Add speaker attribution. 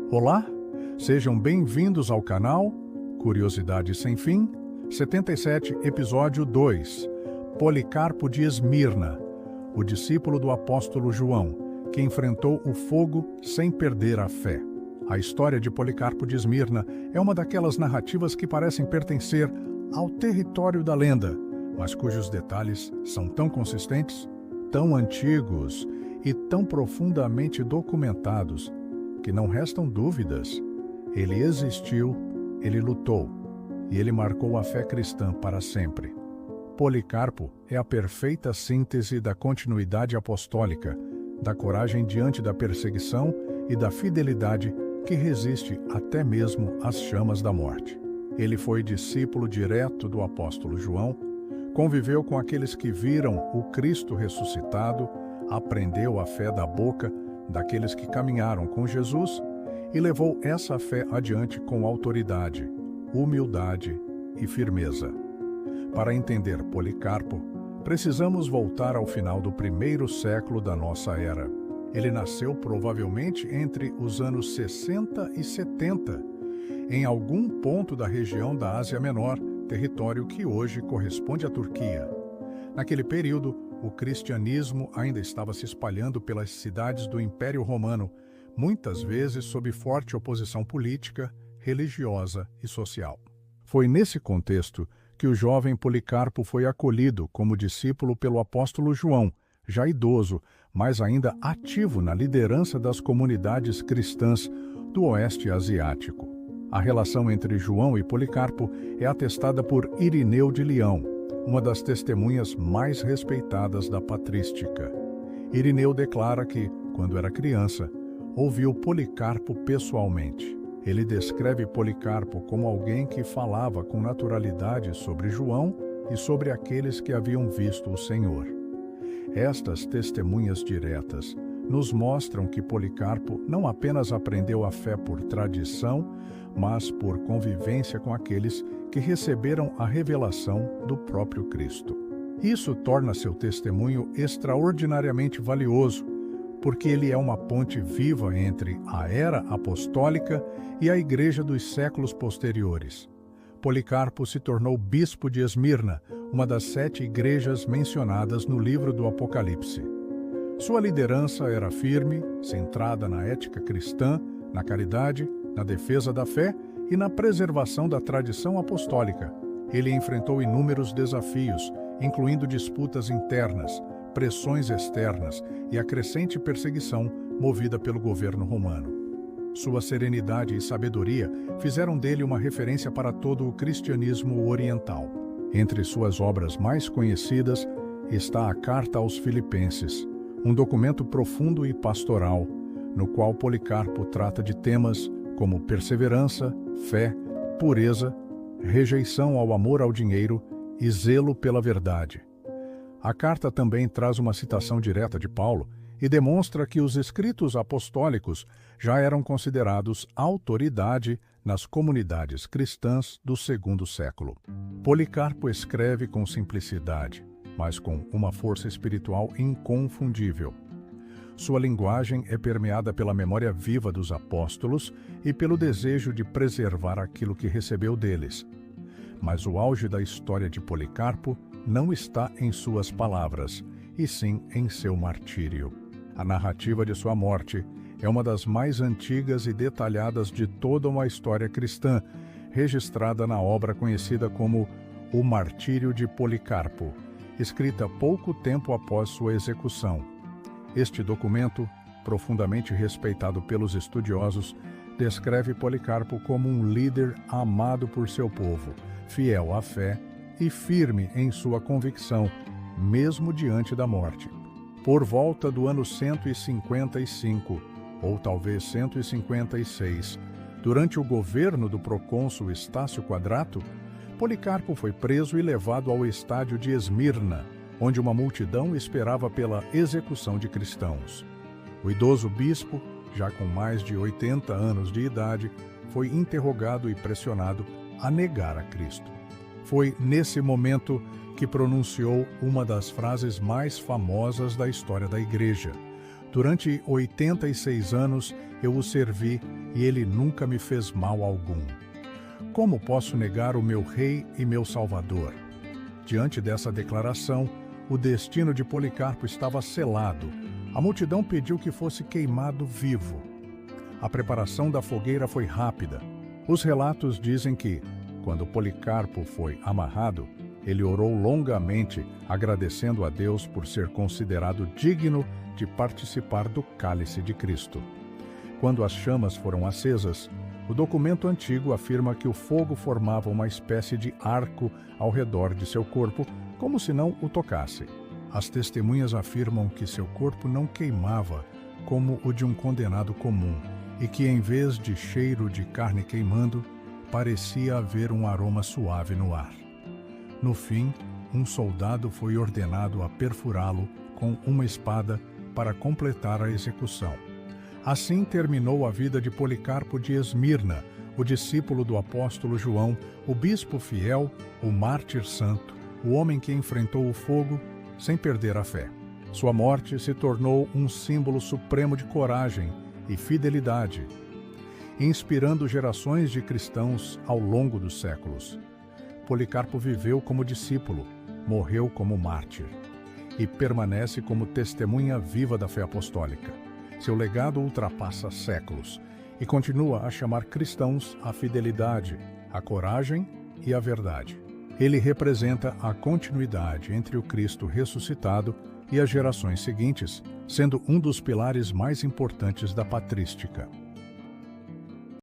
Speaker 1: Olá, sejam bem-vindos ao canal Curiosidade Sem Fim, 77, episódio 2, Policarpo de Esmirna, o discípulo do apóstolo João, que enfrentou o fogo sem perder a fé. A história de Policarpo de Esmirna é uma daquelas narrativas que parecem pertencer ao território da lenda, mas cujos detalhes são tão consistentes, tão antigos e tão profundamente documentados que não restam dúvidas. Ele existiu, ele lutou e ele marcou a fé cristã para sempre. Policarpo é a perfeita síntese da continuidade apostólica, da coragem diante da perseguição e da fidelidade que resiste até mesmo às chamas da morte. Ele foi discípulo direto do apóstolo João, conviveu com aqueles que viram o Cristo ressuscitado, aprendeu a fé da boca daqueles que caminharam com Jesus e levou essa fé adiante com autoridade, humildade e firmeza. Para entender Policarpo, precisamos voltar ao final do primeiro século da nossa era. Ele nasceu provavelmente entre os anos 60 e 70, em algum ponto da região da Ásia Menor, território que hoje corresponde à Turquia. Naquele período, o cristianismo ainda estava se espalhando pelas cidades do Império Romano, muitas vezes sob forte oposição política, religiosa e social. Foi nesse contexto que o jovem Policarpo foi acolhido como discípulo pelo apóstolo João, já idoso, mas ainda ativo na liderança das comunidades cristãs do Oeste Asiático. A relação entre João e Policarpo é atestada por Irineu de Leão, uma das testemunhas mais respeitadas da patrística. Irineu declara que, quando era criança, ouviu Policarpo pessoalmente. Ele descreve Policarpo como alguém que falava com naturalidade sobre João e sobre aqueles que haviam visto o Senhor. Estas testemunhas diretas nos mostram que Policarpo não apenas aprendeu a fé por tradição, mas por convivência com aqueles que receberam a revelação do próprio Cristo. Isso torna seu testemunho extraordinariamente valioso, porque ele é uma ponte viva entre a era apostólica e a igreja dos séculos posteriores. Policarpo se tornou bispo de Esmirna, uma das 7 igrejas mencionadas no livro do Apocalipse. Sua liderança era firme, centrada na ética cristã, na caridade, na defesa da fé e na preservação da tradição apostólica. Ele enfrentou inúmeros desafios, incluindo disputas internas, pressões externas e a crescente perseguição movida pelo governo romano. Sua serenidade e sabedoria fizeram dele uma referência para todo o cristianismo oriental. Entre suas obras mais conhecidas está a Carta aos Filipenses, um documento profundo e pastoral, no qual Policarpo trata de temas como perseverança, fé, pureza, rejeição ao amor ao dinheiro e zelo pela verdade. A carta também traz uma citação direta de Paulo e demonstra que os escritos apostólicos já eram considerados autoridade nas comunidades cristãs do segundo século. Policarpo escreve com simplicidade, mas com uma força espiritual inconfundível. Sua linguagem é permeada pela memória viva dos apóstolos e pelo desejo de preservar aquilo que recebeu deles. Mas o auge da história de Policarpo não está em suas palavras, e sim em seu martírio. A narrativa de sua morte é uma das mais antigas e detalhadas de toda uma história cristã, registrada na obra conhecida como O Martírio de Policarpo, escrita pouco tempo após sua execução. Este documento, profundamente respeitado pelos estudiosos, descreve Policarpo como um líder amado por seu povo, fiel à fé e firme em sua convicção, mesmo diante da morte. Por volta do ano 155, ou talvez 156, durante o governo do procônsul Estácio Quadrato, Policarpo foi preso e levado ao estádio de Esmirna, onde uma multidão esperava pela execução de cristãos. O idoso bispo, já com mais de 80 anos de idade, foi interrogado e pressionado a negar a Cristo. Foi nesse momento que pronunciou uma das frases mais famosas da história da Igreja. Durante 86 anos eu o servi e ele nunca me fez mal algum. Como posso negar o meu Rei e meu Salvador? Diante dessa declaração, o destino de Policarpo estava selado. A multidão pediu que fosse queimado vivo. A preparação da fogueira foi rápida. Os relatos dizem que, quando Policarpo foi amarrado, ele orou longamente, agradecendo a Deus por ser considerado digno de participar do cálice de Cristo. Quando as chamas foram acesas, o documento antigo afirma que o fogo formava uma espécie de arco ao redor de seu corpo, como se não o tocasse. As testemunhas afirmam que seu corpo não queimava como o de um condenado comum e que, em vez de cheiro de carne queimando, parecia haver um aroma suave no ar. No fim, um soldado foi ordenado a perfurá-lo com uma espada para completar a execução. Assim terminou a vida de Policarpo de Esmirna, o discípulo do apóstolo João, o bispo fiel, o mártir santo, o homem que enfrentou o fogo sem perder a fé. Sua morte se tornou um símbolo supremo de coragem e fidelidade, inspirando gerações de cristãos ao longo dos séculos. Policarpo viveu como discípulo, morreu como mártir e permanece como testemunha viva da fé apostólica. Seu legado ultrapassa séculos e continua a chamar cristãos à fidelidade, à coragem e à verdade. Ele representa a continuidade entre o Cristo ressuscitado e as gerações seguintes, sendo um dos pilares mais importantes da patrística.